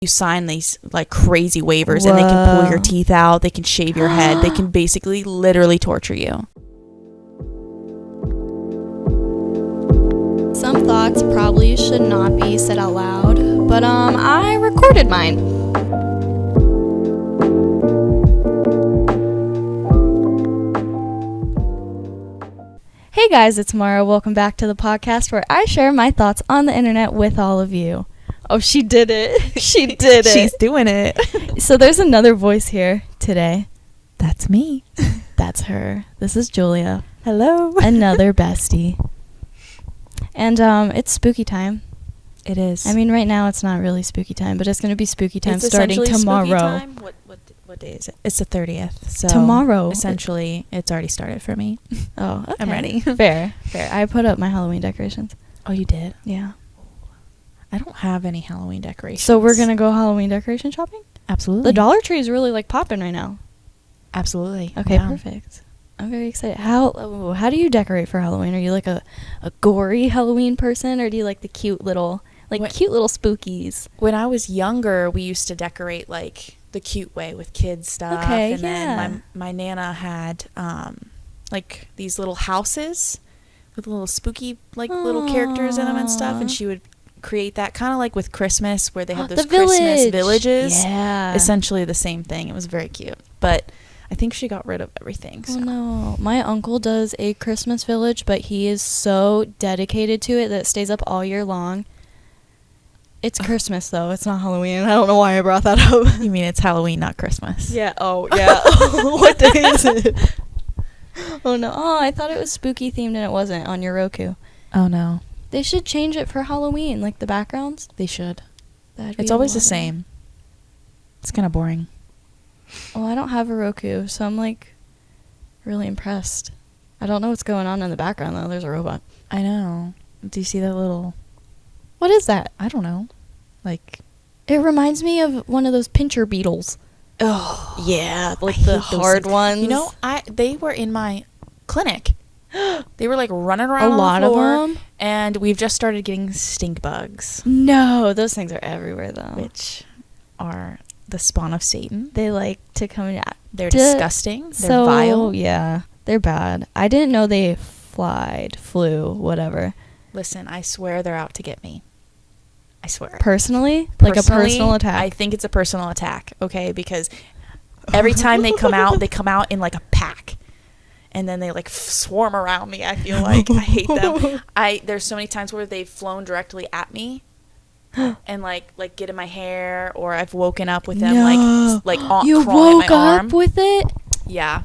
you sign these like crazy waivers. Whoa. And they can pull your teeth out, they can shave your head, they can basically literally torture you. Some thoughts probably should not be said out loud, but I recorded mine. Hey guys, it's Mara. Welcome back to the podcast where I share my thoughts on the internet with all of you. Oh, she did it. She did it. She's doing it. So there's another voice here today. That's me. That's her. This is Julia. Hello. Another bestie. And it's spooky time. It is. I mean, right now it's not really spooky time, but it's going to be spooky time starting tomorrow. Spooky time? What day is it? It's the 30th. So tomorrow. Essentially, it's already started for me. Oh, okay. I'm ready. Fair. I put up my Halloween decorations. Oh, you did? Yeah. I don't have any Halloween decorations. So we're going to go Halloween decoration shopping? Absolutely. The Dollar Tree is really like popping right now. Absolutely. Okay, yeah. Perfect. I'm very excited. How do you decorate for Halloween? Are you like a gory Halloween person, or do you like the cute little spookies? When I was younger, we used to decorate like the cute way with kids stuff. Okay, and then my Nana had like these little houses with little spooky little characters in them and stuff, and she would create that kind of like with Christmas where they have those Christmas villages. Yeah. Essentially the same thing. It was very cute. But I think she got rid of everything. So. Oh no. My uncle does a Christmas village, but he is so dedicated to it that it stays up all year long. It's Christmas though. It's not Halloween. I don't know why I brought that up. You mean it's Halloween, not Christmas? Yeah. Oh, yeah. What day is it? Oh no. Oh, I thought it was spooky themed and it wasn't on your Roku. Oh no. They should change it for Halloween, like the backgrounds. They should. It's always the same. It's kind of boring. Well, I don't have a Roku, so I'm like really impressed. I don't know what's going on in the background though. There's a robot. I know. Do you see that little... What is that? I don't know. Like... It reminds me of one of those pincher beetles. Oh. Yeah, like the hard ones. You know, they were in my clinic. They were like running around a lot on the floor, of them, and we've just started getting stink bugs. No, those things are everywhere though. Which are the spawn of Satan. They like to come in. They're disgusting. They're vile. Yeah, they're bad. I didn't know they flew, whatever. Listen, I swear they're out to get me. I swear. Personally, like a personal attack. I think it's a personal attack. Okay, because every time they come out in like a pack. And then they like swarm around me. I feel like I hate them. There's so many times where they've flown directly at me, and like get in my hair, or I've woken up with them like you crawling woke at my arm. Up with it? Yeah.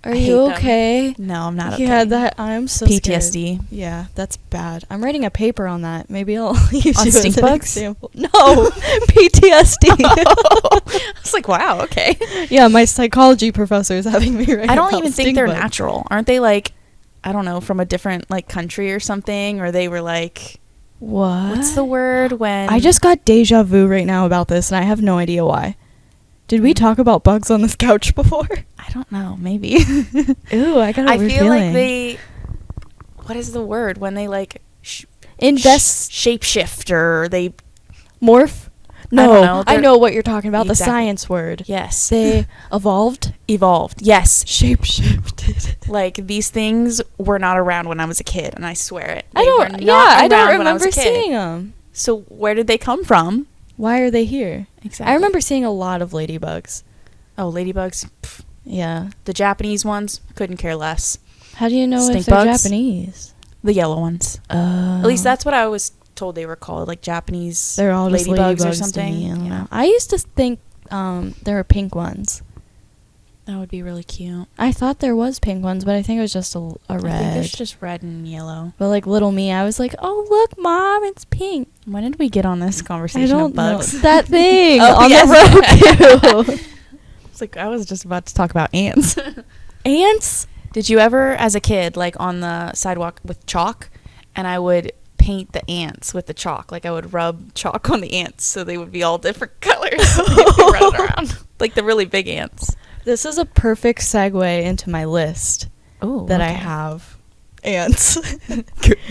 Are you okay? No, I'm not okay. Yeah, that I'm so PTSD. Scared. Yeah, that's bad. I'm writing a paper on that. Maybe I'll use on you stink as an bugs? example. No, PTSD. I was like, wow, okay. Yeah, my psychology professor is having me write. I don't even think they're bugs. natural. Aren't they like, I don't know, from a different like country or something? Or they were like, what? What's the word when? I just got deja vu right now about this, and I have no idea why. Did we talk about bugs on this couch before? I don't know. Maybe. Ooh, I got a weird feel feeling. like they... What is the word? When they, like... shapeshift, or they... Morph? No, I know what you're talking about. Exactly. The science word. Yes. They evolved? Evolved, yes. Shapeshifted. Like, these things were not around when I was a kid, and I swear it. I don't remember seeing them. So, where did they come from? Why are they here? Exactly. I remember seeing a lot of ladybugs. Oh, ladybugs? Pff. Yeah. The Japanese ones? Couldn't care less. How do you know Stink if they're bugs? Japanese? The yellow ones. At least that's what I was told they were called, like Japanese they're all just ladybugs or something. I don't know. I used to think there were pink ones. That would be really cute. I thought there was pink ones, but I think it was just a red. I think there's just red and yellow. But like little me, I was like, "Oh look, Mom, it's pink." When did we get on this conversation of bugs? Know. That thing on the Roku. It's like I was just about to talk about ants. Ants? Did you ever, as a kid, like on the sidewalk with chalk, and I would paint the ants with the chalk? Like I would rub chalk on the ants so they would be all different colors. So they'd be running around like the really big ants. This is a perfect segue into my list that I have. Ants.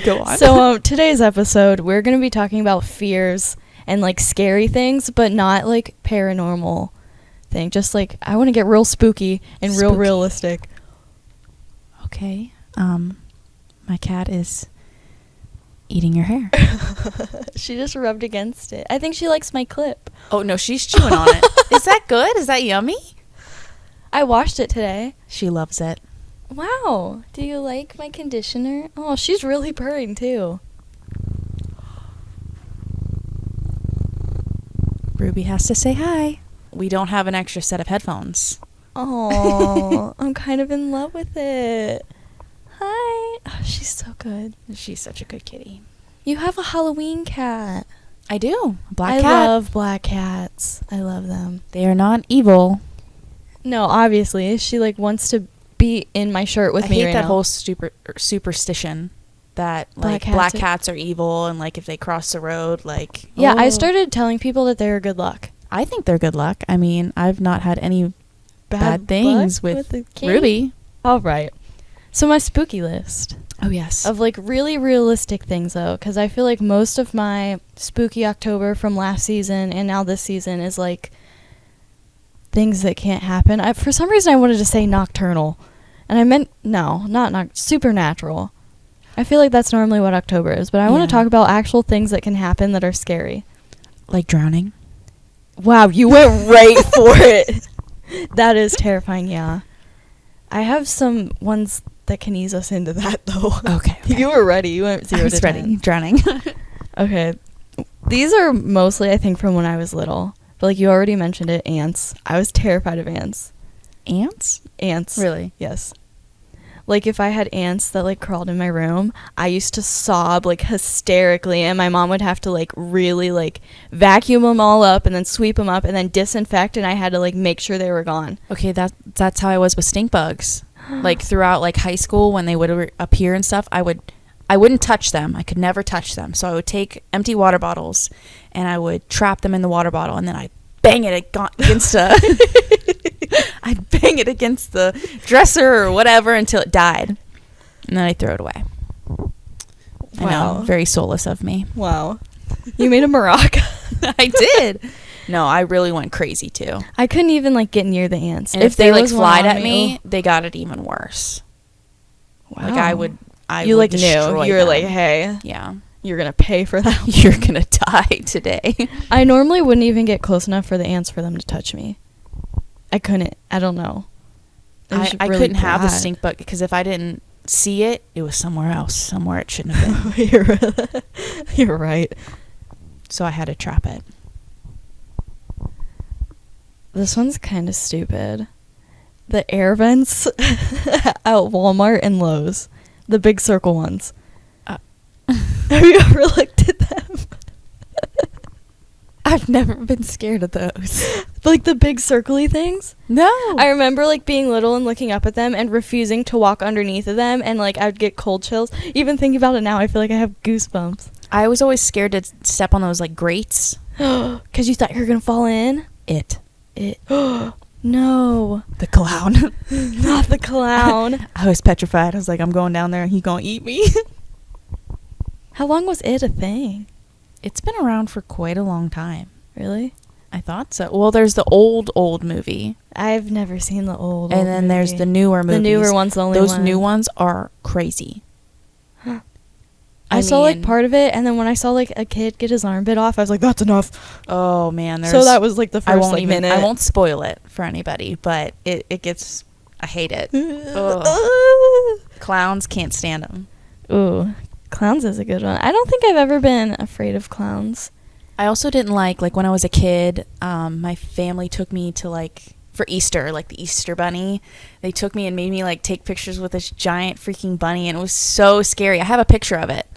Go on. So today's episode, we're going to be talking about fears and like scary things, but not like paranormal thing. Just like I want to get real spooky and real Spooky. realistic. Okay. My cat is eating your hair. She just rubbed against it. I think she likes my clip. Oh, no, she's chewing on it. Is that good? Is that yummy? I washed it today. She loves it. Wow. Do you like my conditioner? Oh, she's really purring too. Ruby has to say hi. We don't have an extra set of headphones. Oh, I'm kind of in love with it. Hi. Oh, she's so good. She's such a good kitty. You have a Halloween cat. I do. Black I cat. love black cats. I love them. They are not evil. No, obviously. She like wants to be in my shirt with I me hate right that now. whole superstition that like Black black cats cats are evil and like if they cross the road, like Yeah, I oh. started telling people that they were good luck. I think they're good luck. I mean, I've not had any bad things with the kitty? Ruby. All right. So my spooky list Oh yes. of like really realistic things though, because I feel like most of my spooky October from last season and now this season is like things that can't happen. For some reason I wanted to say nocturnal, and I meant not supernatural. I feel like that's normally what October is, but I want Yeah. to talk about actual things that can happen that are scary. Like drowning. Wow, you went right for it. That is terrifying, yeah. I have some ones that can ease us into that, though. Okay. You were ready. You went 0 I was to 10. ready. Drowning. Okay. These are mostly, I think, from when I was little. But, like, you already mentioned it, ants. I was terrified of ants. Ants? Ants. Really? Yes. Like, if I had ants that, like, crawled in my room, I used to sob, like, hysterically, and my mom would have to, like, really, like, vacuum them all up and then sweep them up and then disinfect, and I had to, like, make sure they were gone. Okay, that's how I was with stink bugs. Like throughout like high school when they would appear and stuff, I wouldn't touch them. I could never touch them. So I would take empty water bottles and I would trap them in the water bottle and then I'd bang it against I'd bang it against the dresser or whatever until it died. And then I'd throw it away. I know, very soulless of me. Wow. You made a maraca. I did. No, I really went crazy too. I couldn't even, like, get near the ants. And if they there like was one flied on at me, they got it even worse. Wow. Like I would you, would like, knew. destroy You were them. like, hey, Yeah. you're going to pay for that. You're gonna die today. I normally wouldn't even get close enough for the ants for them to touch me. I couldn't. I don't know. It was I really couldn't have the bad. stink bug because if I didn't see it, it was somewhere else, somewhere it shouldn't have been. You're right. So I had to trap it. This one's kind of stupid. The air vents at Walmart and Lowe's. The big circle ones. Have you ever looked at them? I've never been scared of those. Like the big circly things? No. I remember like being little and looking up at them and refusing to walk underneath of them, and like I would get cold chills. Even thinking about it now, I feel like I have goosebumps. I was always scared to step on those like grates. Because you thought you were going to fall in? It. No. The clown. Not the clown. I was petrified. I was like, I'm going down there and he's going to eat me. How long was it a thing? It's been around for quite a long time. Really? I thought so. Well, there's the old movie. I've never seen the old And then there's the newer movies. The newer one's the only Those one. new ones are crazy. I saw like mean, part of it, and then when I saw like a kid get his arm bit off, I was like, that's enough. Oh man, So that was like the first minute. I won't spoil it for anybody, but it gets. I hate it. Clowns, can't stand them. Ooh, clowns is a good one. I don't think I've ever been afraid of clowns. I also didn't like when I was a kid. My family took me to like for Easter, like the Easter bunny. They took me and made me like take pictures with this giant freaking bunny, and it was so scary. I have a picture of it,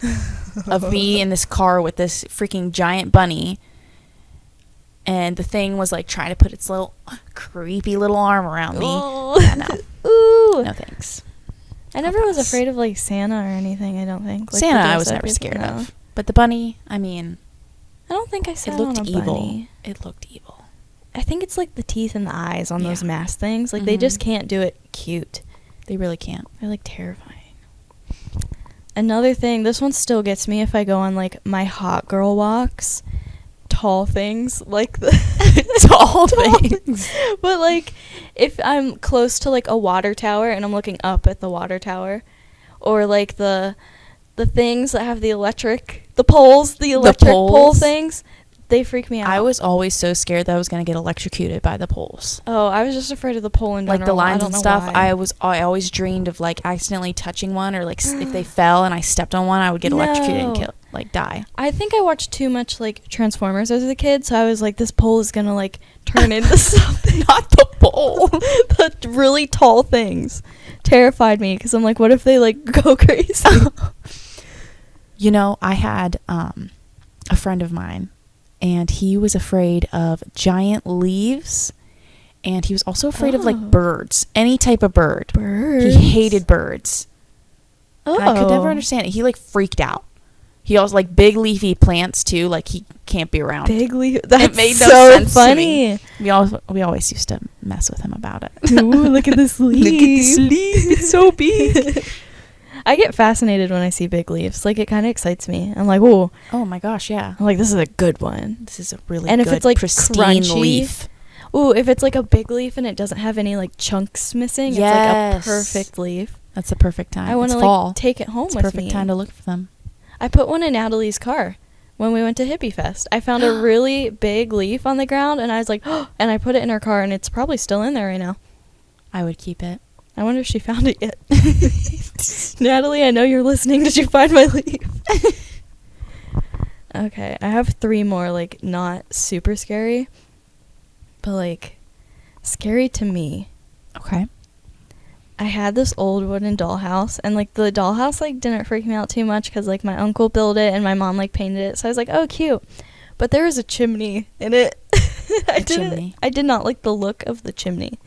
of me in this car with this freaking giant bunny. And the thing was like trying to put its little creepy little arm around me. Yeah, no. Ooh. No thanks. I never was afraid of like Santa or anything, I don't think. Like, Santa the I ghost was never people, scared no. of. But the bunny, I mean, I don't think I it sat looked on a evil. bunny. It looked evil. I think it's like the teeth and the eyes on those Yeah. mask things. Like they just can't do it cute. They really can't. They're like terrifying. Another thing, this one still gets me if I go on like my hot girl walks. tall things, like the Tall things. But like, if I'm close to like a water tower and I'm looking up at the water tower, or like the things that have the electric pole things, they freak me out. I was always so scared that I was going to get electrocuted by the poles. Oh, I was just afraid of the pole in general. Like the lines and stuff. Why. I always dreamed of like accidentally touching one, or like if they fell and I stepped on one, I would get electrocuted and die. I think I watched too much like Transformers as a kid, so I was like, this pole is gonna like turn into something. Not the pole. The really tall things terrified me, because I'm like, what if they like go crazy? You know, I had a friend of mine, and he was afraid of giant leaves, and he was also afraid of like birds, any type of bird. Birds. He hated birds. Oh. And I could never understand it. He like freaked out. He also like big leafy plants too. Like he can't be around. Big leaf. That's made no so sense funny. to me. We always used to mess with him about it. Ooh, look at this leaf. Look at this leaf. It's so big. I get fascinated when I see big leaves. Like, it kind of excites me. I'm like, ooh. Oh my gosh, yeah. I'm like, this is a good one. This is a really and good, if it's like pristine crunchy, leaf. Ooh, if it's like a big leaf and it doesn't have any like chunks missing, Yes. it's like a perfect leaf. That's the perfect time. I want to fall. take it home It's with perfect me. time to look for them. I put one in Natalie's car when we went to Hippie Fest. I found a really big leaf on the ground, and I was like, oh, and I put it in her car, and it's probably still in there right now. I would keep it. I wonder if she found it yet. Natalie, I know you're listening. Did you find my leaf? Okay, I have 3 more, like, not super scary, but, like, scary to me. Okay. I had this old wooden dollhouse, and, like, the dollhouse, like, didn't freak me out too much because, like, my uncle built it and my mom, like, painted it. So I was like, oh, cute. But there was a chimney in it. Chimney. I did not like the look of the chimney.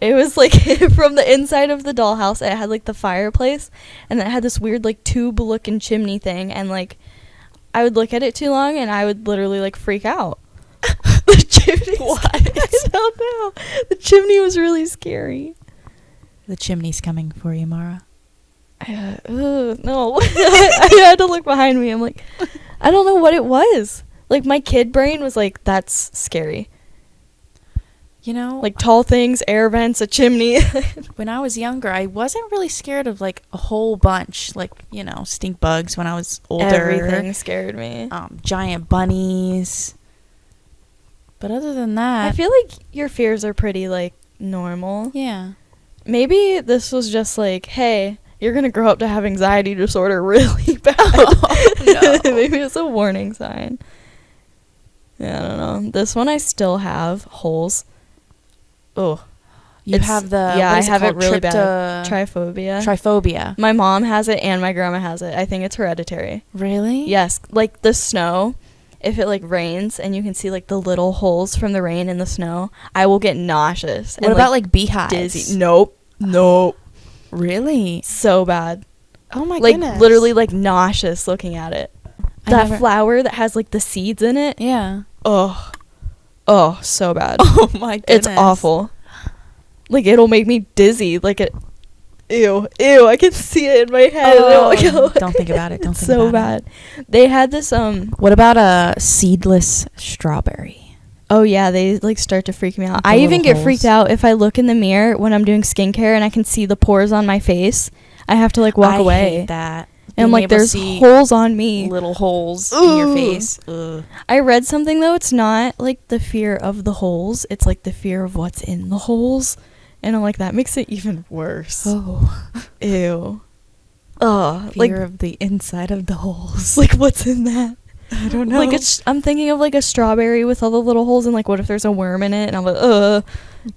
It was, like, from the inside of the dollhouse, it had, like, the fireplace, and it had this weird, like, tube-looking chimney thing, and, like, I would look at it too long, and I would literally, like, freak out. The chimney. What? I don't know. The chimney was really scary. The chimney's coming for you, Mara. No. I had to look behind me. I'm like, I don't know what it was. Like, my kid brain was like, that's scary. You know, Like, tall things, air vents, a chimney. when I was younger, I wasn't really scared of like a whole bunch, like, you know, stink bugs when I was older. Everything scared me. Giant bunnies. But other than that, I feel like your fears are pretty, like, normal. yeah. Maybe this was just like, hey, you're going to grow up to have anxiety disorder really bad. Oh, no. Maybe it's a warning sign. Yeah, I don't know. This one I still have holes. Oh. You have the yeah, what I is have it called? really bad. Trypophobia. Trypophobia. My mom has it and my grandma has it. I think it's hereditary. Really? Yes, like the snow. If it like rains and you can see like the little holes from the rain in the snow, I will get nauseous. What about like beehives? Dizzy? Nope. Really? So bad. Oh my Like goodness. literally like nauseous looking at it. That flower that has like the seeds in it. Yeah. Oh, so bad. Oh my goodness. It's awful. Like, it'll make me dizzy. Like, ew, I can see it in my head. Oh, don't think about it. Don't It's think so about bad. They had this, What about a seedless strawberry? oh yeah, they, like, start to freak me out. The I even little get freaked holes. out if I look in the mirror when I'm doing skincare and I can see the pores on my face. I have to, like, walk away. I hate that. And I'm Being like, able to there's see holes on me. little holes in your Ugh. face. Ugh. I read something, though. It's not, like, the fear of the holes. It's, like, the fear of what's in the holes. And I'm like, that makes it even worse. Oh. Ew. Ugh. Fear of the inside of the holes. Like, what's in that? I don't know. Like, I'm thinking of, like, a strawberry with all the little holes, and, like, what if there's a worm in it? And I'm like, ugh.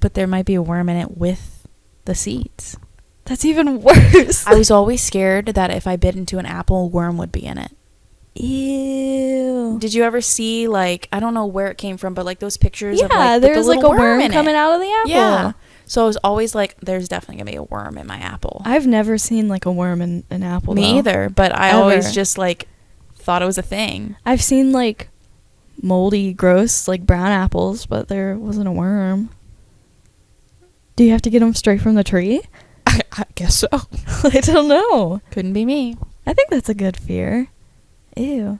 But there might be a worm in it with the seeds. That's even worse. I was always scared that if I bit into an apple, a worm would be in it. Ew. Did you ever see, like, I don't know where it came from, but, like, those pictures Yeah, of, like, there's, the like, a little worm in coming it. out of the apple. Yeah. So I was always like, there's definitely going to be a worm in my apple. I've never seen, like, a worm in an apple, Me though. either, but I Ever. always just, like, thought it was a thing. I've seen, like, moldy, gross, like, brown apples, but there wasn't a worm. Do you have to get them straight from the tree? I guess so. I don't know. Couldn't be me. I think that's a good fear. Ew.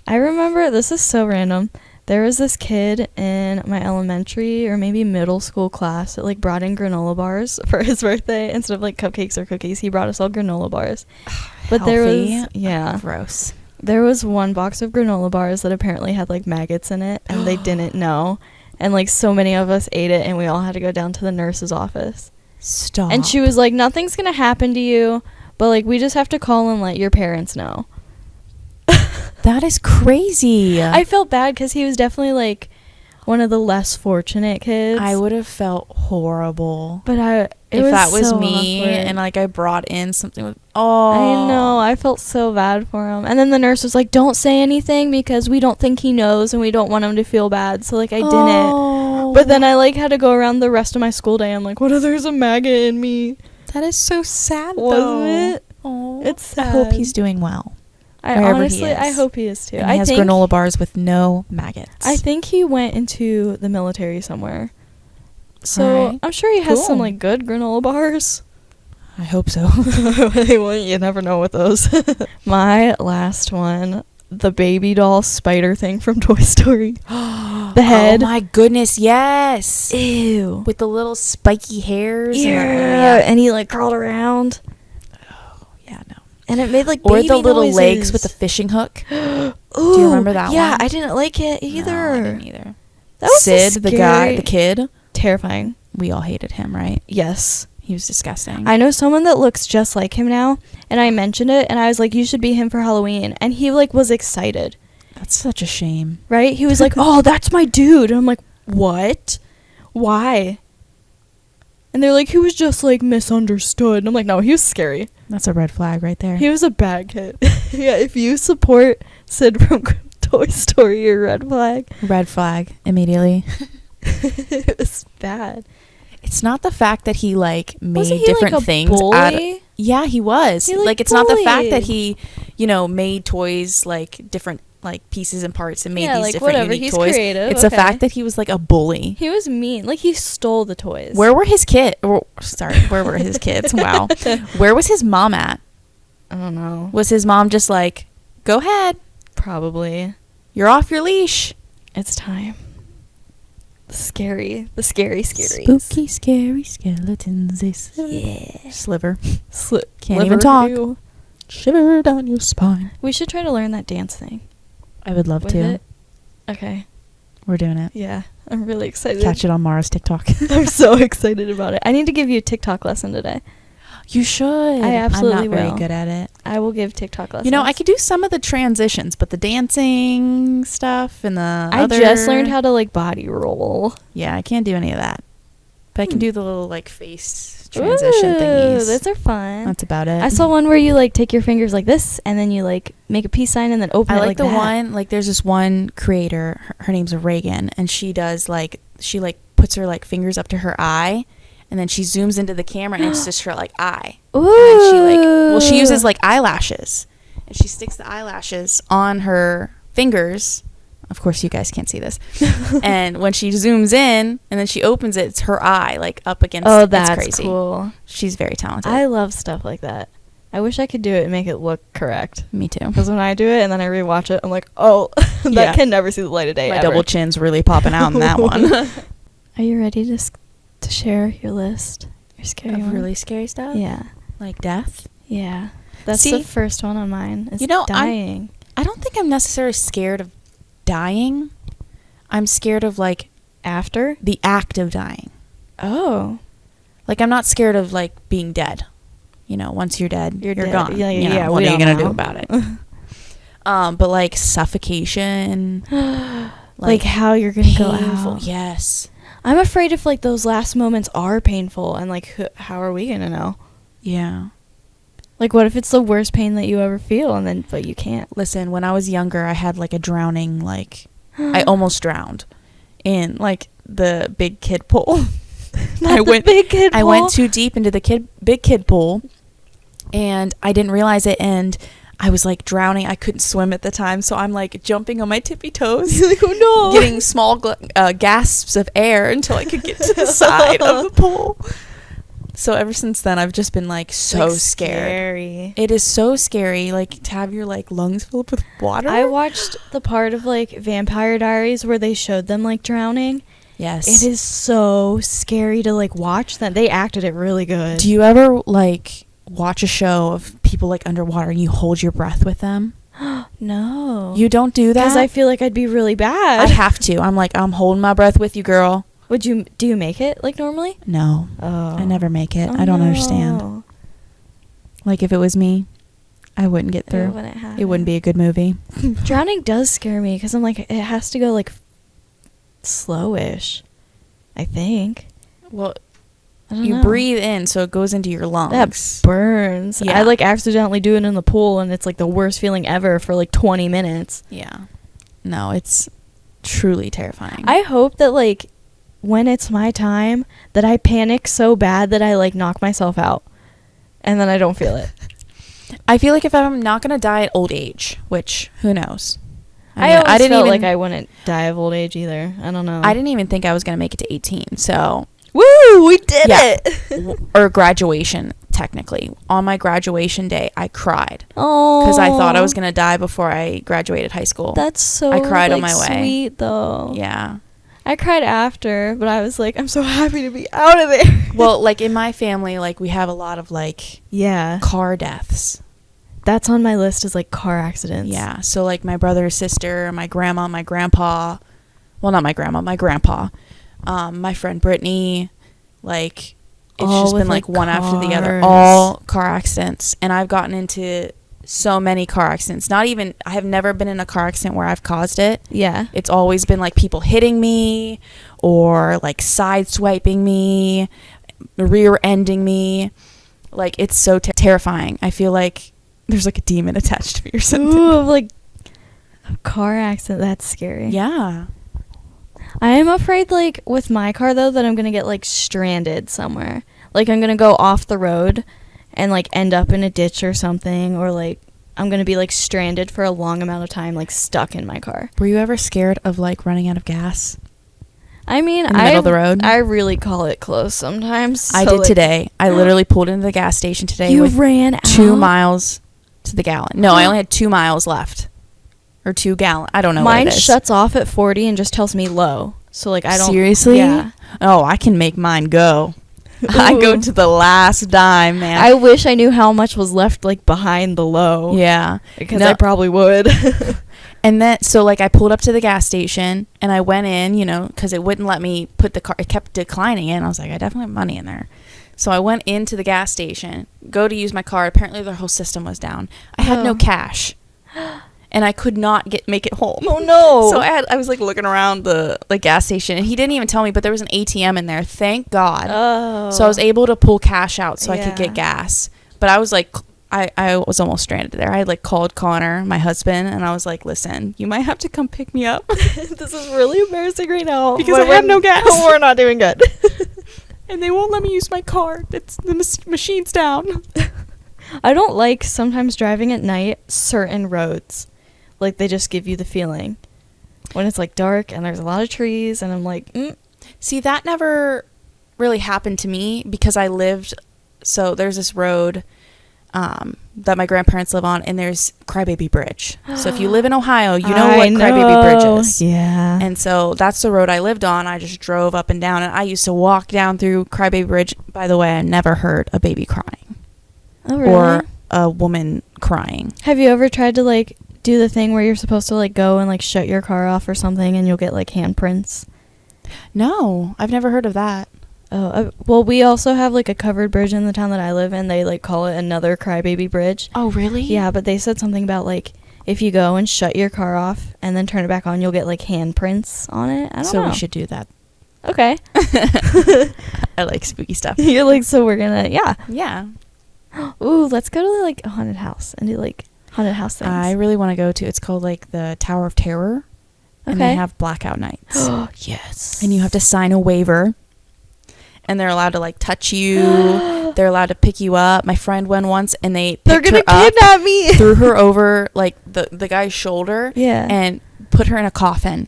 I remember, this is so random. There was this kid in my elementary or maybe middle school class that like brought in granola bars for his birthday instead of like cupcakes or cookies. He brought us all granola bars. But there was gross. There was one box of granola bars that apparently had like maggots in it and they didn't know. And like so many of us ate it and we all had to go down to the nurse's office. Stop. And she was like, nothing's going to happen to you, but like we just have to call and let your parents know. That is crazy. I felt bad because he was definitely like one of the less fortunate kids. I would have felt horrible. But if that was so me awkward. and like I brought in something with I know, I felt so bad for him. And then the nurse was like, don't say anything because we don't think he knows and we don't want him to feel bad. So like I didn't. But then I like had to go around the rest of my school day. I'm like, what if there's a maggot in me? That is so sad, Wasn't it? Oh, It's sad. I hope he's doing well. I wherever honestly, he is. I hope he is too. And he has granola bars with no maggots. I think he went into the military somewhere. So Alright. I'm sure he has some Cool. like good granola bars. I hope so. Well, you never know with those. My last one, the baby doll spider thing from Toy Story. The head. Oh my goodness, yes. Ew. With the little spiky hairs. Yeah, and he like crawled around. Yeah, no. And it made like Or baby the little noises. legs with the fishing hook. Ooh, Do you remember that yeah, one? I didn't like it either. No, I didn't either. That was Sid, so the guy, scary. the kid. Terrifying. We all hated him, right? Yes. He was disgusting. I know someone that looks just like him now, and I mentioned it, and I was like, you should be him for Halloween. And he like was excited, That's such a shame. right? He was like, oh, that's my dude. And I'm like, what? Why? And they're like, he was just like misunderstood. And I'm like, no, he was scary. That's a red flag right there. He was a bad kid. Yeah, if you support Sid from Toy Story, you're red flag. Red flag immediately. It was bad. It's not the fact that he like made Wasn't he, different like, a things bully? Yeah, he was. He, Like it's not the fact that bullied. he, made toys like different like pieces and parts and made Yeah, these like, different whatever, unique he's toys. creative, It's the okay. fact that he was like a bully. He was mean. Like, he stole the toys. Where were his kids? Where were his kids? Wow. Where was his mom at? I don't know. Was his mom just like, go ahead, Probably. you're off your leash? It's time. The scary. Spooky, scary skeletons. They sliver. Can't even Liver. talk. Ew. Shiver down your spine. We should try to learn that dance thing. I would love With to. it. Okay. We're doing it. Yeah. I'm really excited. Catch it on Mara's TikTok. I'm so excited about it. I need to give you a TikTok lesson today. You should. I absolutely I'm not will. very good at it. I will give TikTok lessons. You know, I could do some of the transitions, but the dancing stuff and the I other... just learned how to, like, body roll. Yeah, I can't do any of that. But I can do the little, like, face transition Ooh, thingies. those are fun. That's about it. I saw one where you, like, take your fingers like this, and then you, like, make a peace sign and then open I it like like the that. one, like, there's this one creator, her name's Reagan, and she does, like, puts her, like, fingers up to her eye, and then she zooms into the camera, and it's just her, like, eye. Ooh. And then she uses, like, eyelashes, and she sticks the eyelashes on her fingers. Of course, you guys can't see this. And when she zooms in, and then she opens it, it's her eye, like, up against Oh, it's that's crazy. cool. She's very talented. I love stuff like that. I wish I could do it and make it look correct. Me too. Because when I do it and then I rewatch it, I'm like, oh, that Yeah. can never see the light of day My ever. double chin's really popping out in that one. Are you ready to share your list? Your scary Of one? really scary stuff? Yeah. Like death? Yeah. That's See, the first one on mine. Is you know, dying. I don't think I'm necessarily scared of dying. I'm scared of, like, After? the act of dying. Oh. Like, I'm not scared of, like, being dead. You know, once you're dead, you're dead. gone. Yeah, You know, yeah, what we are you don't going to do know. about it? But, like, suffocation. Like how you're going to go painful. out. Yes. I'm afraid if, like, those last moments are painful and, like, how are we going to know? Yeah. Like, what if it's the worst pain that you ever feel and then, but you can't? Listen, when I was younger, I had, like, a drowning, like, I almost drowned in, like, the big kid pool. I went too deep into the big kid pool, and I didn't realize it, and I was, like, drowning. I couldn't swim at the time, so I'm, like, jumping on my tippy toes, like, oh no, getting small gasps of air until I could get to the side of the pool. So ever since then, I've just been like so Like, scared. Scary. It is so scary, like to have your like lungs filled with water. I watched the part of like Vampire Diaries where they showed them like drowning. Yes. It is so scary to like watch that. They acted it really good. Do you ever like watch a show of people like underwater and you hold your breath with them? No. You don't do that? Because I feel like I'd be really bad. I have to. I'm like, I'm holding my breath with you, girl. Do you make it like normally? No. Oh. I never make it. Oh, I don't no. understand. Like if it was me, I wouldn't get through. It wouldn't be a good movie. Drowning does scare me because I'm like, it has to go like slowish, I think. Well, I don't you know. breathe in, so it goes into your lungs. That burns. Yeah. I like accidentally do it in the pool, and it's like the worst feeling ever for like 20 minutes. Yeah. No, it's truly terrifying. I hope that like when it's my time that I panic so bad that I like knock myself out, and then I don't feel it. I feel like if I'm not gonna die at old age, which who knows. I always didn't felt even, like I wouldn't die of old age either. I don't know. I didn't even think I was gonna make it to 18. So Woo! We did Yeah. it. or graduation, technically. On my graduation day, I cried Oh, because I thought I was gonna die before I graduated high school. That's so. I cried on like, my way. Sweet though. Yeah. I cried after, but I was like, I'm so happy to be out of there. Well, like in my family, like we have a lot of like Yeah, car deaths. that's on my list is like car accidents. Yeah. So like my brother, sister, my grandma, my grandpa. Well, not my grandma, my grandpa. My friend Brittany. Like it's All just with, been like one after the other. cars. All car accidents, and I've gotten into so many car accidents. Not even I have never been in a car accident where I've caused it. Yeah. It's always been like people hitting me or like side swiping me, rear ending me. Like it's so terrifying. I feel like there's like a demon attached to me or something. Ooh, like a car accident. That's scary. Yeah. I am afraid, like, with my car, though, that I'm going to get, like, stranded somewhere. Like, I'm going to go off the road and, like, end up in a ditch or something. Or, like, I'm going to be, like, stranded for a long amount of time, like, stuck in my car. Were you ever scared of like running out of gas? I mean, In the middle of the road? I really call it close sometimes. I so, did like, today. I literally pulled into the gas station today You with ran out? 2 miles to the gallon. No, I only had 2 miles left. Or 2 gallon. I don't know Mine what it is. shuts off at 40 and just tells me low. So, like, I don't... Seriously? Yeah. Oh, I can make mine go. I go Ooh. to the last dime, man. I wish I knew how much was left, like, behind the low. Yeah. Because No. I probably would. And then, so like I pulled up to the gas station and I went in, you know, because it wouldn't let me put the car, it kept declining in. I was like, I definitely have money in there. So I went into the gas station, go to use my card. Apparently their whole system was down. I had no Oh. cash. And I could not make it home. Oh, no. So I was like looking around the gas station and he didn't even tell me, but there was an ATM in there. Thank God. Oh. So I was able to pull cash out so I could Yeah. get gas. But I was like, I was almost stranded there. I had like called Connor, my husband, and I was like, listen, you might have to come pick me up. This is really embarrassing right now. Because I have no gas. We're not doing good. And they won't let me use my card. The machine's down. I don't like sometimes driving at night certain roads. Like, they just give you the feeling. When it's, like, dark and there's a lot of trees and I'm like, See, that never really happened to me because I lived... So there's this road that my grandparents live on, and there's Crybaby Bridge. So if you live in Ohio, you know what Crybaby Bridge is. Yeah. And so that's the road I lived on. I just drove up and down, and I used to walk down through Crybaby Bridge. By the way, I never heard a baby crying Oh, really? or a woman crying. Have you ever tried to, like, do the thing where you're supposed to, like, go and, like, shut your car off or something and you'll get, like, handprints? No, I've never heard of that. Oh, well, we also have, like, a covered bridge in the town that I live in. They, like, call it another Crybaby Bridge. Oh, really? Yeah, but they said something about, like, if you go and shut your car off and then turn it back on, you'll get, like, handprints on it. I don't know. So we should do that. Okay. I like spooky stuff. You're like, so we're gonna, yeah. Yeah. Ooh, let's go to, like, a haunted house and do, like, haunted house things. I really want to go to, it's called like the Tower of Terror. And they Okay. have blackout nights. Yes. And you have to sign a waiver. And they're allowed to like touch you. They're allowed to pick you up. My friend went once and they They're picked gonna her up, kidnap me. threw her over like the guy's shoulder, Yeah. and put her in a coffin.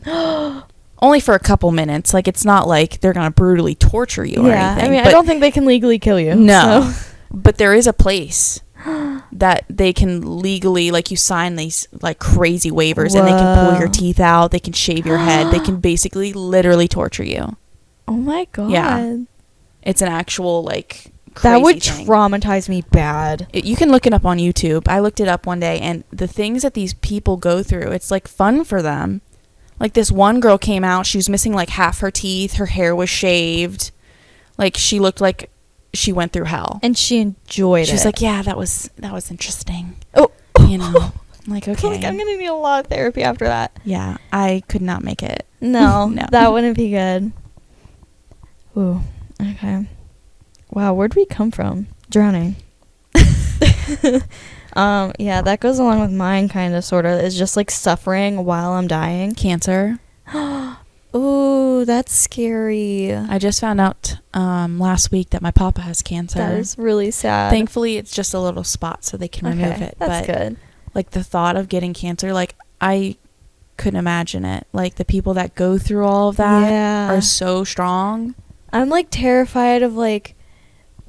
Only for a couple minutes. Like, it's not like they're going to brutally torture you or anything. I mean, I don't think they can legally kill you. No. So. But there is a place that they can legally, like, you sign these, like, crazy waivers. Whoa. And they can pull your teeth out. They can shave your head. They can basically literally torture you. Oh, my God. Yeah. It's an actual, like, crazy that would thing. traumatize me bad. You can look it up on YouTube. I looked it up one day, and the things that these people go through, it's, like, fun for them. Like, this one girl came out. She was missing, like, half her teeth. Her hair was shaved. Like, she looked like she went through hell. And she enjoyed it. She was like, yeah, that was interesting. Oh. You know? I'm like, okay. Like, I'm going to need a lot of therapy after that. Yeah, I could not make it. No, No. that wouldn't be good. Ooh, okay. Wow, where'd we come from? Drowning. Yeah, that goes along with mine, kind of, sort of. It's just, like, suffering while I'm dying. Cancer. Ooh, that's scary. I just found out last week that my papa has cancer. That is really sad. Thankfully, it's just a little spot, so they can remove it. That's good. Like, the thought of getting cancer, like, I couldn't imagine it. Like, the people that go through all of that are so strong. I'm, like, terrified of, like,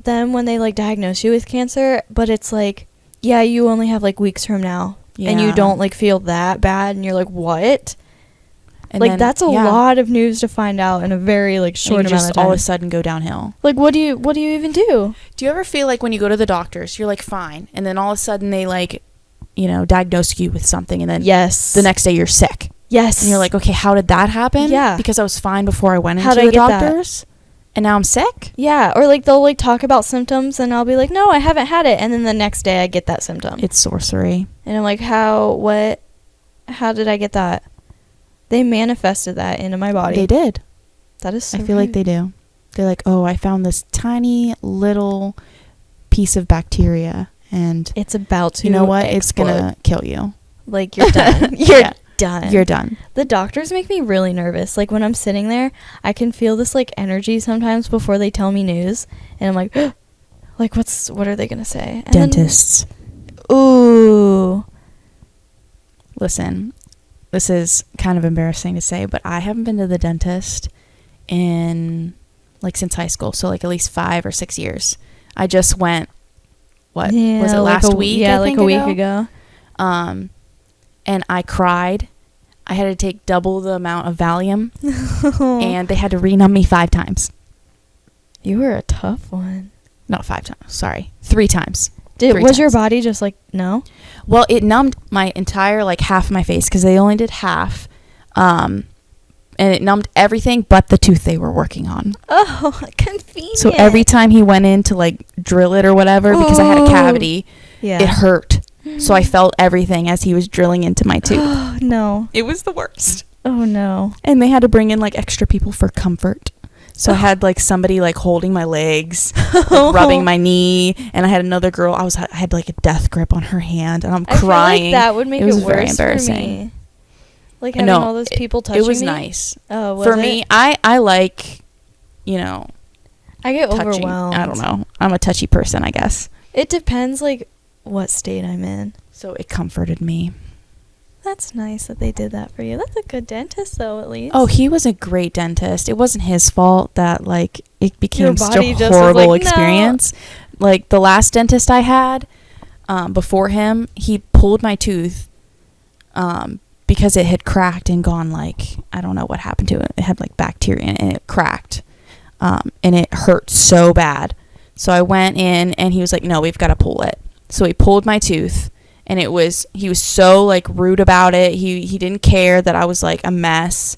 them when they, like, diagnose you with cancer, but it's like, yeah, you only have, like, weeks from now. Yeah. And you don't, like, feel that bad, and you're like, what? And like, then, that's a lot of news to find out in a very, like, short amount of time. All of a sudden go downhill. Like, what do you even do? Do you ever feel like when you go to the doctors, you're like, fine, and then all of a sudden they, like, you know, diagnose you with something, and then the next day you're sick. Yes. And you're like, okay, how did that happen? Yeah. Because I was fine before I went into the doctors, and now I'm sick? Yeah, or, like, they'll, like, talk about symptoms, and I'll be like, no, I haven't had it, and then the next day I get that symptom. It's sorcery. And I'm like, how did I get that? They manifested that into my body. They did. That is so I feel like they do. They're like, oh, I found this tiny little piece of bacteria, and it's about to, you know what? explode. It's gonna kill you. Like, you're done. Done. You're done. The doctors make me really nervous. Like, when I'm sitting there, I can feel this, like, energy sometimes before they tell me news, and I'm like, like, what are they gonna say? And dentists. Ooh. Listen, this is kind of embarrassing to say, but I haven't been to the dentist in, like, since high school, so, like, at least 5 or 6 years. I just went, was it last week? Yeah, like a week ago. And I cried. I had to take double the amount of Valium, and they had to renumb me 5 times. You were a tough one. Not 5 times. Sorry, 3 times. Was your body just like, no? Well, it numbed my entire, like, half of my face, because they only did half. And it numbed everything but the tooth they were working on. Oh, convenient. So every time he went in to, like, drill it or whatever, because I had a cavity, it hurt. So I felt everything as he was drilling into my tooth. Oh, no. It was the worst. Oh, no. And they had to bring in, like, extra people for comfort. So I had, like, somebody, like, holding my legs, like, rubbing my knee, and I had another girl. I had, like, a death grip on her hand, and I'm crying. I feel like that would make it worse very embarrassing. for me. Like, having all those people touching me. It was nice. Oh, was for me, I like, you know, I get touching. overwhelmed. I don't know. I'm a touchy person, I guess. It depends, like, what state I'm in. So it comforted me. That's nice that they did that for you. That's a good dentist, though, at least. Oh, he was a great dentist. It wasn't his fault that, like, it became such a just horrible like, experience. No. Like, the last dentist I had before him, he pulled my tooth because it had cracked and gone, like, I don't know what happened to it. It had, like, bacteria in it, and it cracked. And it hurt so bad. So I went in, and he was like, no, we've got to pull it. So he pulled my tooth. And he was so, like, rude about it. He didn't care that I was, like, a mess.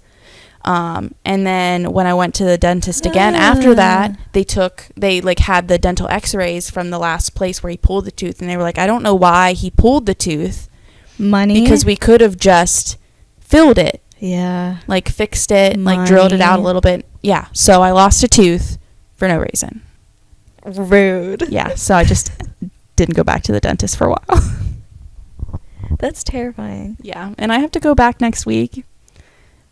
And then when I went to the dentist again after that, they like had the dental x-rays from the last place where he pulled the tooth. And they were like, I don't know why he pulled the tooth. Money? Because we could have just filled it. Yeah. Like, fixed it, like, drilled it out a little bit. Yeah. So I lost a tooth for no reason. Rude. Yeah. So I just didn't go back to the dentist for a while. That's terrifying. Yeah, and I have to go back next week,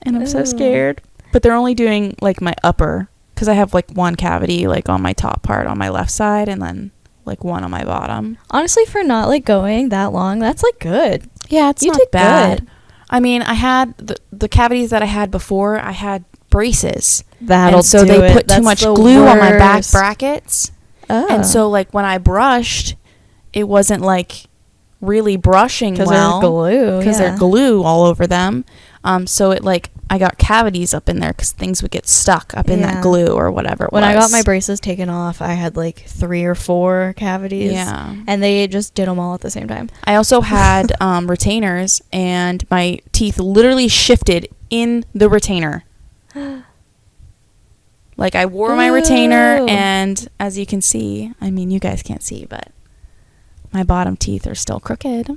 and I'm so scared. But they're only doing, like, my upper, because I have, like, one cavity, like, on my top part on my left side, and then, like, one on my bottom. Honestly, for not, like, going that long, that's, like, good. Yeah, it's not bad. Good. I mean, I had the cavities that I had before. I had braces. That'll and so do they it. put That's too much the glue on my back worst. brackets. Oh. And so like when I brushed, it wasn't like really brushing well. Because there's glue. Because there's glue all over them. So it like I got cavities up in there because things would get stuck up in that glue or whatever it was. When I got my braces taken off, I had like 3 or 4 cavities. Yeah. And they just did them all at the same time. I also had retainers, and my teeth literally shifted in the retainer. Like I wore my retainer, and as you can see, I mean you guys can't see, but my bottom teeth are still crooked.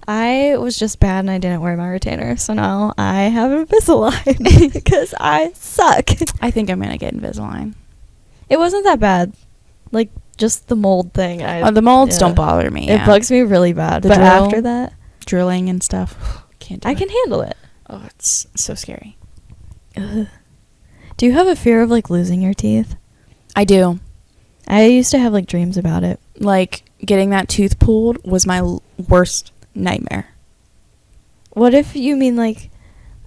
I was just bad and I didn't wear my retainer, so now I have Invisalign because I suck. I think I'm gonna get Invisalign. It wasn't that bad, like just the mold thing. The molds don't bother me. It bugs me really bad. The But drill, after that, drilling and stuff, can't do it. I can handle it. Oh, it's so scary. Ugh. Do you have a fear of like losing your teeth? I do. I used to have like dreams about it. Like getting that tooth pulled was my worst nightmare. What if you mean like,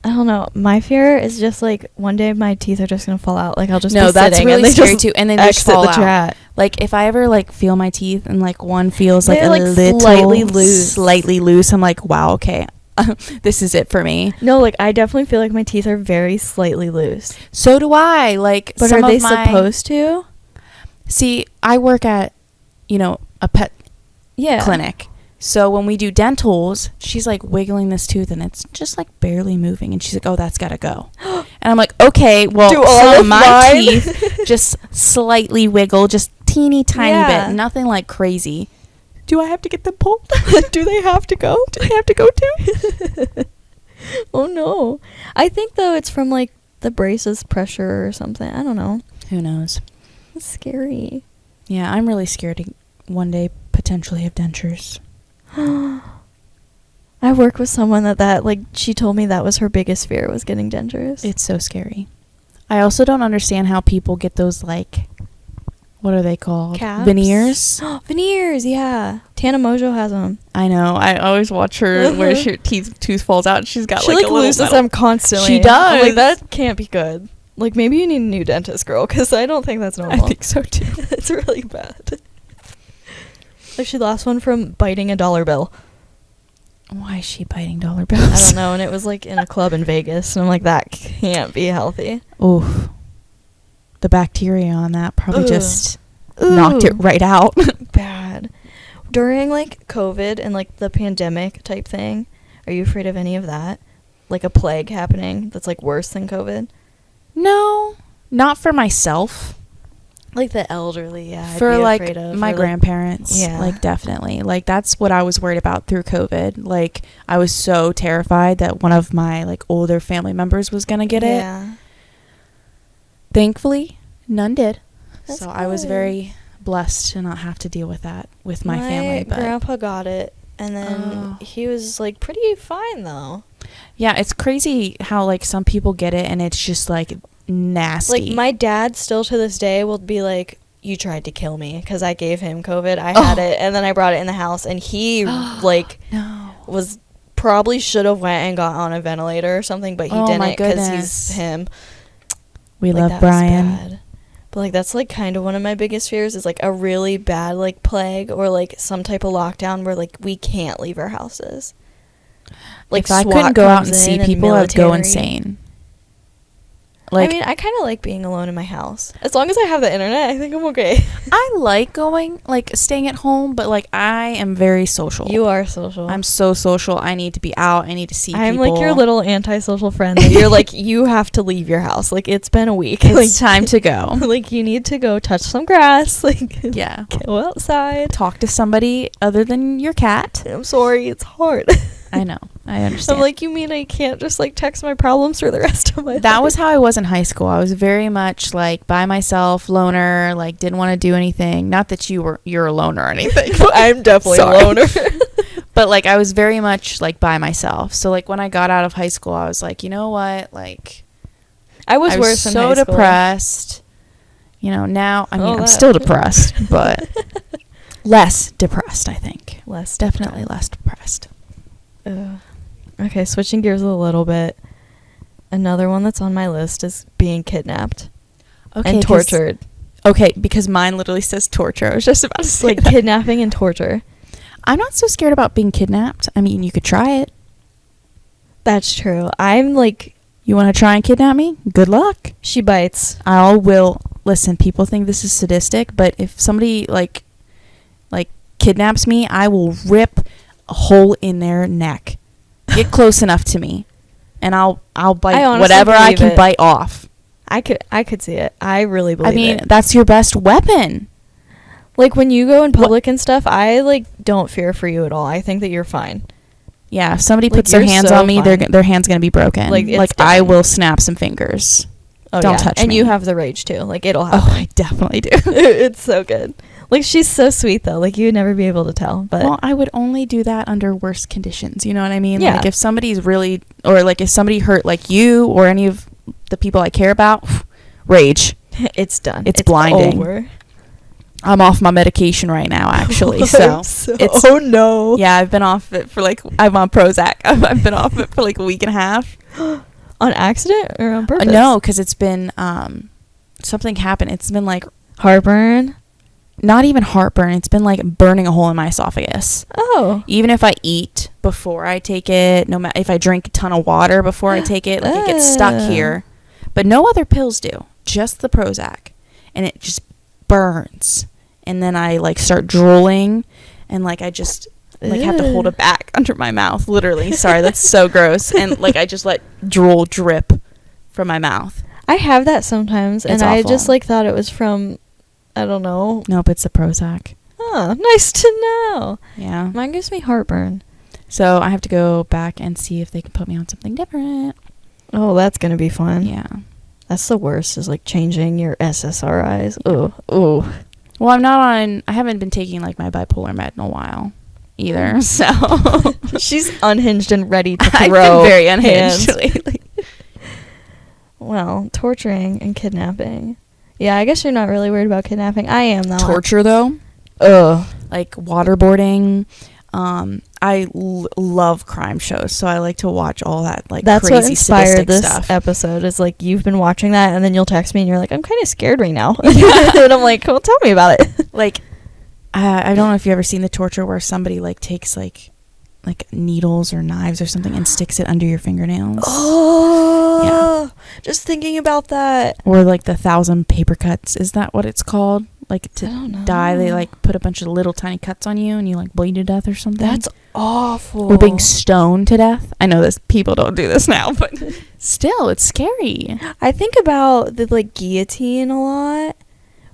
I don't know. My fear is just like one day my teeth are just gonna fall out. Like I'll just be that's sitting really and they scary just too. And then they just exit fall the out. chat. Like if I ever like feel my teeth and like one feels like They're, a like, little slightly loose, I'm like, wow, okay, this is it for me. No, like I definitely feel like my teeth are very slightly loose. So do I. Like, But some are they of my, supposed to? See, I work at, a pet Yeah. clinic. So when we do dentals, she's like wiggling this tooth and it's just like barely moving. And she's like, oh, that's got to go. And I'm like, okay, well, Do all some of of my mine? teeth just slightly wiggle, just teeny tiny bit, nothing like crazy. Do I have to get them pulled? Do they have to go? Do they have to go too? Oh no. I think though it's from like the braces pressure or something. I don't know. Who knows? It's scary. Yeah, I'm really scared to one day potentially have dentures. I work with someone that like she told me that was her biggest fear was getting dentures. It's so scary. I also don't understand how people get those like, what are they called? Caps? Veneers. Veneers, yeah. Tana Mojo has them. I know. I always watch her where her tooth falls out and she's got She like a little loses metal. them constantly. She does. I'm like, that can't be good. Like maybe you need a new dentist, girl, because I don't think that's normal. I think so too. It's really bad. Like she lost one from biting a dollar bill. Why is she biting dollar bills? I don't know, and it was like in a club in Vegas, and I'm like, that can't be healthy. Oof. The bacteria on that probably Ugh. just knocked it right out. Bad. During like COVID and like the pandemic type thing, are you afraid of any of that? Like a plague happening that's like worse than COVID? No, not for myself. Like the elderly, yeah. For I'd be like afraid of, my or, like, grandparents, yeah. like definitely. Like that's what I was worried about through COVID. Like I was so terrified that one of my like older family members was gonna get it. Yeah. Thankfully, none did. That's so I was good. very blessed to not have to deal with that with my family. But grandpa got it, and then he was like pretty fine though. yeah, it's crazy how like some people get it and it's just like nasty. Like my dad still to this day will be like, you tried to kill me because I gave him COVID. I had it, and then I brought it in the house, and he like was probably should have went and got on a ventilator or something, but he didn't because he's him. We Like, love that was Brian. bad. But like that's like kind of one of my biggest fears is like a really bad like plague or like some type of lockdown where like we can't leave our houses. Like if I SWAT couldn't go out comes and see in people, I'd go military. insane. Like, I mean, I kind of like being alone in my house. As long as I have the internet, I think I'm okay. I like going, like, staying at home, but, like, I am very social. You are social. I'm so social. I need to be out. I need to see I'm people. like your little antisocial friend that you're like, you have to leave your house. Like, it's been a week. It's like, time to go. Like, you need to go touch some grass. Like, Yeah. go outside. Talk to somebody other than your cat. I'm sorry, it's hard. I know. I understand. I'm like, you mean I can't just, like, text my problems for the rest of my life? That was how I was in high school. I was very much like by myself, loner, like didn't want to do anything. Not that you're a loner or anything. I'm definitely Sorry. a loner. But like I was very much like by myself. So like when I got out of high school, I was like, you know what? Like I was worse so in high school. depressed. You know, now I mean I'm that. still depressed, but less depressed, I think. Less Definitely less depressed. Ugh. Okay, switching gears a little bit. Another one that's on my list is being kidnapped and tortured. Okay, because mine literally says torture. I was just about to say Like that. kidnapping and torture. I'm not so scared about being kidnapped. I mean, you could try it. That's true. I'm like, You want to try and kidnap me? Good luck. she bites. I will listen. People think this is sadistic, but if somebody like kidnaps me, I will rip a hole in their neck. Get close enough to me, and I'll bite I honestly whatever I believe can it. bite off. I could see it. I really believe I mean, it. that's your best weapon. Like when you go in public and stuff, I like don't fear for you at all. I think that you're fine. Yeah, if somebody Like, puts their you're hands so on me, fine. their hand's gonna be broken. Like, it's Like I done. will snap some fingers. Oh, Don't yeah. touch and me. you have the rage too. Like it'll Oh, happen. I definitely do. It's so good. Like she's so sweet though. Like you would never be able to tell. But Well, I would only do that under worse conditions. You know what I mean? Yeah. Like if somebody's really, or like if somebody hurt like you or any of the people I care about, rage. it's done. It's blinding. Over. I'm off my medication right now, actually. I'm So it's oh no. yeah. I've been off it for like I'm on Prozac. I've been off it for like a week and a half. On accident or on purpose? No, because it's been something happened. It's been like Heartburn. not even heartburn. It's been like burning a hole in my esophagus. Oh. Even if I eat before I take it, no matter if I drink a ton of water before I take it, like it gets stuck here. But no other pills do. Just the Prozac, and it just burns. And then I like start drooling, and like I just like have to hold it back under my mouth. Literally, sorry, that's so gross. And like I just let drool drip from my mouth. I have that sometimes, and It's I awful. just like thought it was from, I don't know. Nope, it's the Prozac. Oh, nice to know. Yeah. Mine gives me heartburn. So I have to go back and see if they can put me on something different. Oh, that's gonna be fun. Yeah. That's the worst. Is like changing your SSRIs. Ooh. Well, I haven't been taking like my bipolar med in a while either. So She's unhinged and ready to I've throw. been very unhinged hands. lately. Well, torturing and kidnapping. Yeah, I guess you're not really worried about kidnapping. I am though. Torture though, Ugh. like waterboarding. I love crime shows, so I like to watch all that like That's what crazy inspired sadistic this stuff. episode. Is like you've been watching that, and then you'll text me, and you're like, "I'm kind of scared right now," and I'm like, "Well, tell me about it." Like, I don't know if you've ever seen the torture where somebody like takes like needles or knives or something and sticks it under your fingernails. Oh, just thinking about that. Or like the 1,000 paper cuts. Is that what it's called? Like to I don't know. die, they like put a bunch of little tiny cuts on you and you like bleed to death or something. That's awful. Or being stoned to death. I know this people don't do this now, but still, it's scary. I think about the like guillotine a lot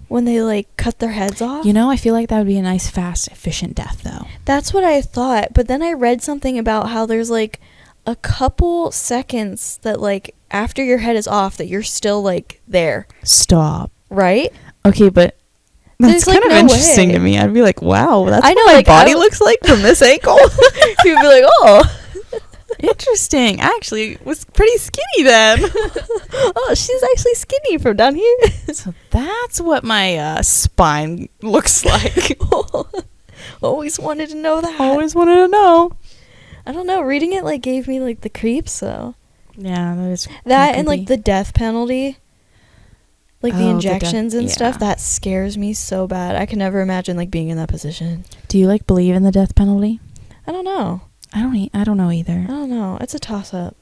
when they like cut their heads off. You know, I feel like that would be a nice, fast, efficient death, though. That's what I thought, but then I read something about how there's like a couple seconds that like after your head is off that you're still like there, Stop. right? Okay, but that's There's, like, kind of no interesting way. to me. I'd be like, wow, that's I what know, my like, body I- looks like from this angle. You'd be like, oh. Interesting. Actually, was pretty skinny then. Oh, she's actually skinny from down here. So that's what my spine looks like. Always wanted to know that. Always wanted to know. I don't know. Reading it like gave me like the creeps though. Yeah, that is That kinda and like creepy. the death penalty, like Oh, the the injections death- and stuff. yeah. That scares me so bad. I can never imagine like being in that position. Do you like believe in the death penalty? I don't know. I don't know either. I don't know. It's a toss up.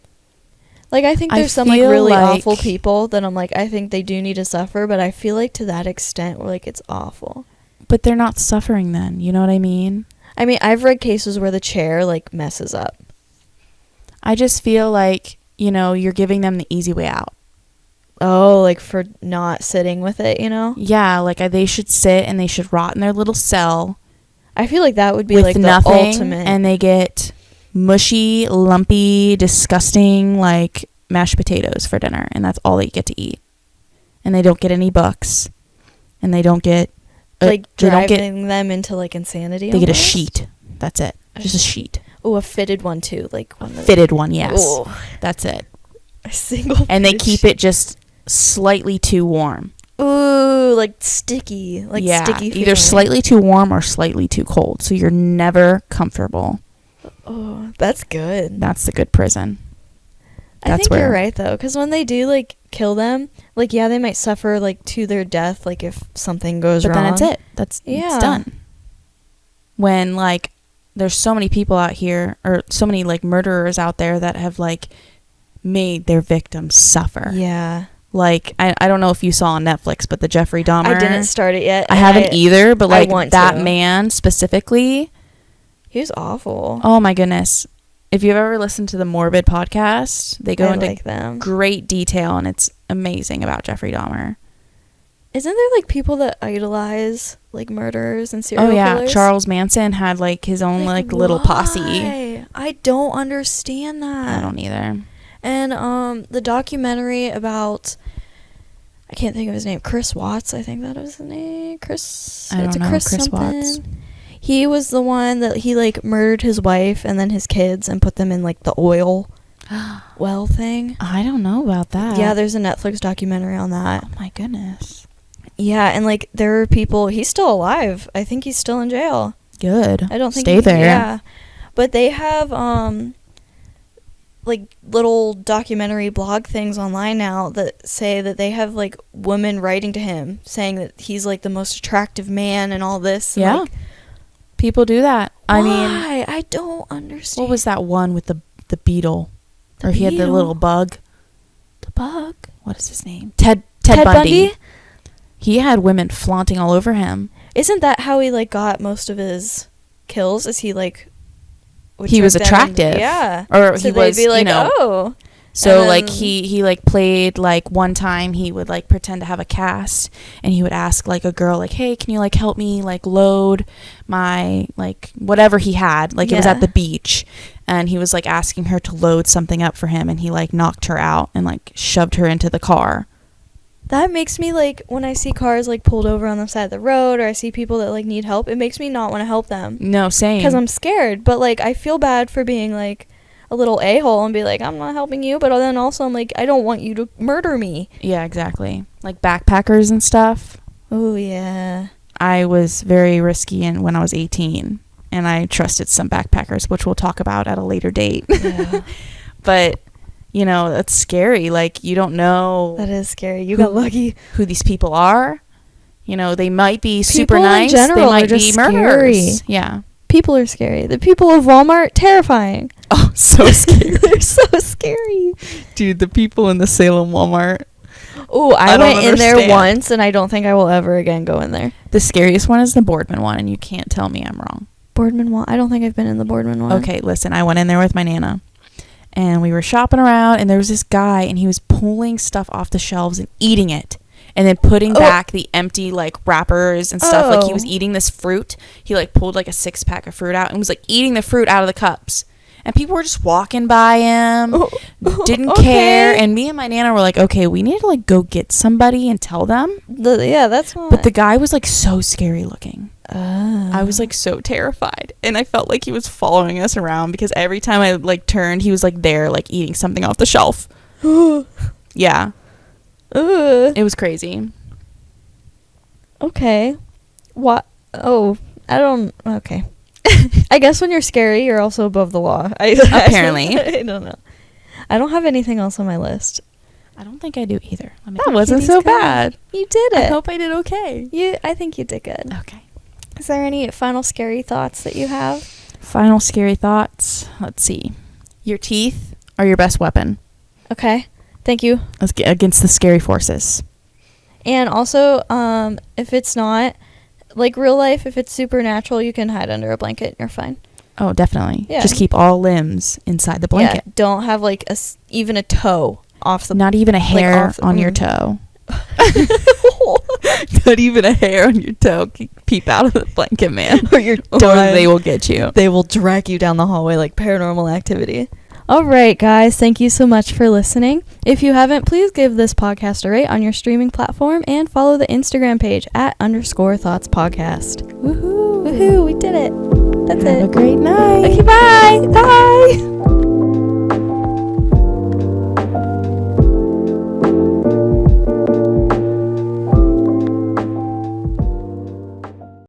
Like I think I there's some like feel really like- awful people that I'm like I think they do need to suffer, but I feel like to that extent where like it's awful. But they're not suffering then. You know what I mean? I mean, I've read cases where the chair like messes up. I just feel like, you know, you're giving them the easy way out. Oh, like for not sitting with it, you know? Yeah, like they should sit and they should rot in their little cell I feel like that would be with like nothing, the ultimate. and they get mushy, lumpy, disgusting like mashed potatoes for dinner, and that's all they get to eat. And they don't get any books, and they don't get like they don't get driving them into like insanity. they get a almost? sheet. That's it. Just a sheet. Oh, a fitted one too, like one Fitted one, yes. Ooh. That's it. A single. And they fitted keep it just slightly too warm. Ooh, like sticky, sticky. either feeling. slightly too warm or slightly too cold, so you're never comfortable. Oh, that's good. That's the good prison. I think you're right, though, because when they do, like, kill them, like, yeah, they might suffer, like, to their death, like, if something goes wrong. But then it's it's done. When, like, there's so many people out here, or so many, like, murderers out there that have, like, made their victims suffer. Yeah. Like, I don't know if you saw on Netflix, but the Jeffrey Dahmer. I didn't start it yet. I haven't either, but, like, that to. man specifically. He was awful. Oh, my goodness. If you've ever listened to the Morbid podcast, they go into great detail, and it's amazing about Jeffrey Dahmer. Isn't there, like, people that idolize, like, murderers and serial killers? Oh, yeah. Charles Manson had, like, his own, like little posse. I don't understand that. I don't either. And the documentary about, I can't think of his name, Chris Watts, I think that was his name. I don't know, Chris something. Watts. He was the one that he, like, murdered his wife and then his kids and put them in, like, the oil well thing. I don't know about that. Yeah, there's a Netflix documentary on that. Oh, my goodness. Yeah, and, like, there are people, he's still alive. I think he's still in jail. Good. I don't think Stay there. Yeah. But they have, like, little documentary blog things online now that say that they have, like, women writing to him saying that he's, like, the most attractive man and all this. Yeah. Like, people do that. Why? I mean, I don't understand. what was that one with the beetle? He had the little bug. The bug? What is his name? Ted Bundy. He had women flaunting all over him. Isn't that how he, like, got most of his kills? Is he, like... He was attractive. Yeah. Or so he was, they'd be like, you know... oh... So, like, he, like, played, like, one time he would, like, pretend to have a cast, and he would ask, like, a girl, like, hey, can you, like, help me, like, load my, like, whatever he had. Like, it was at the beach, and he was, like, asking her to load something up for him, and he, like, knocked her out and, like, shoved her into the car. That makes me, like, when I see cars, like, pulled over on the side of the road, or I see people that, like, need help, it makes me not want to help them. No, same. Because I'm scared, but, like, I feel bad for being, like... a little a-hole and be like, I'm not helping you, but then also I'm like, I don't want you to murder me. Yeah, exactly. Like backpackers and stuff. Oh, yeah. I was very risky when I was 18, and I trusted some backpackers, which we'll talk about at a later date. Yeah. But, you know, that's scary. Like, you don't know. That is scary. You got lucky. Who these people are. You know, they might be super people nice. In general they might are just be murderers. Scary. Yeah. People are scary. The people of Walmart, terrifying. Oh, so scary. They're so scary. Dude, the people in the Salem Walmart. Oh, I went in there once, and I don't think I will ever again go in there. The scariest one is the Boardman one, and you can't tell me I'm wrong. Boardman one? I don't think I've been in the Boardman one. Okay, listen, I went in there with my Nana, and we were shopping around, and there was this guy, and he was pulling stuff off the shelves and eating it. And then putting back the empty, like, wrappers and stuff. Like, he was eating this fruit. He, like, pulled, like, a 6-pack of fruit out and was, like, eating the fruit out of the cups. And people were just walking by him. Didn't care. And me and my Nana were like, okay, we need to, like, go get somebody and tell them. Yeah, that's why. But the guy was, like, so scary looking. I was, like, so terrified. And I felt like he was following us around because every time I, like, turned, he was, like, there, like, eating something off the shelf. Yeah. It was crazy. Okay. What? Oh, I don't... Okay. I guess when you're scary, you're also above the law. Apparently. I don't know. I don't have anything else on my list. I don't think I do either. That wasn't so bad. You did it. I hope I did okay. I think you did good. Okay. Is there any final scary thoughts that you have? Final scary thoughts. Let's see. Your teeth are your best weapon. Okay. Thank you. Against the scary forces. And also, if it's not, like real life, if it's supernatural, you can hide under a blanket and you're fine. Oh, definitely. Yeah. Just keep all limbs inside the blanket. Yeah, don't have like even a toe off the... Not even a hair on your toe. Not even a hair on your toe. Peep out of the blanket, man. Or you're done. Or they will get you. They will drag you down the hallway like Paranormal Activity. All right, guys. Thank you so much for listening. If you haven't, please give this podcast a rate on your streaming platform and follow the Instagram page @_thoughtspodcast. Woohoo! Woohoo! We did it. That's it. Have a great night. Okay, bye. Bye.